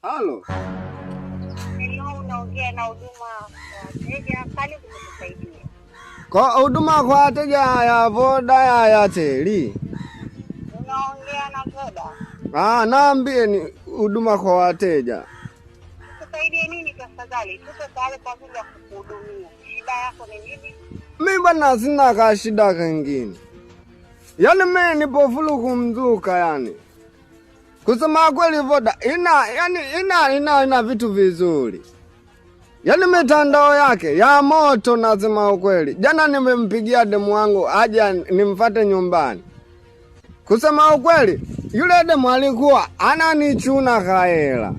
Halo. Hello, unaongea na huduma wateja, karibu kutusaidia. Kwa huduma kwa wateja ya Voda ya Airtel. Unaongea na Voda? Naambie ni huduma kwa wateja. Tusaidie nini tafadhali? Tuko tayari kwa ajili ya kukuhudumia. Shida yako ni nini? Mimi bwana sina shida kingine. Yaani mimi nipo fulu kumzuka yani. Kusema kweli Voda ina vitu vizuri. Yaani mitandao yake ya moto nasema ukweli. Jana nimempigia demu wangu aje nimfuate nyumbani. Kusema ukweli, yule demu alikuwa ananichuna kahela.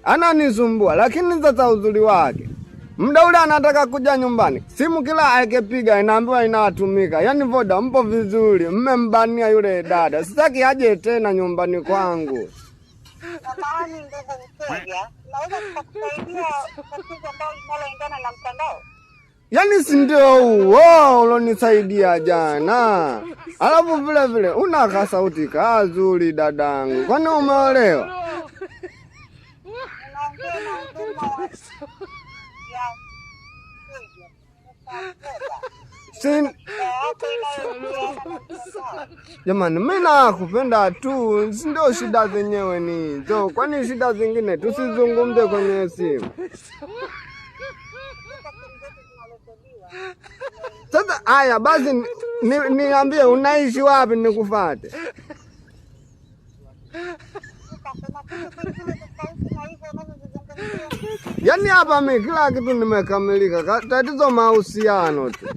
Ananisumbua, lakini sasa uzuri wake. Muda ule anataka kuja nyumbani. Simu kila akepiga inaambiwa inatumika. Yaani Voda mpo vizuri, mmembania yule dada. Sitaki aje tena nyumbani kwangu. Samahani ndugu mteja, naweza kukusaidia tatizo ambalo linaloendana na mtandao? Yaani si ndio huo ulonisaidia jana. Alafu vile vile una kasauti kazuri dadangu. Kwani umeolewa? Unaongea na huduma ya Jamani, mimi nakupenda tu, ndio shida zenyewe ni hizo. Kwani shida zingine tusizungumze kwenye simu. Sasa haya basi niambie unaishi wapi nikufuate? Yaani hapa mimi kila kitu nimekamilika. Tatizo mahusiano tu.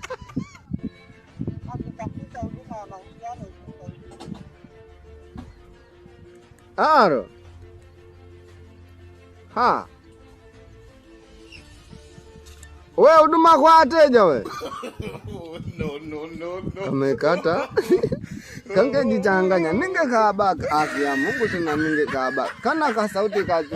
Aro. We huduma kwa wateja we. No. Amekata. Kange jichanganya. Ninge kabaka afya Mungu tena ninge kabaka. Kana ka sauti kazi.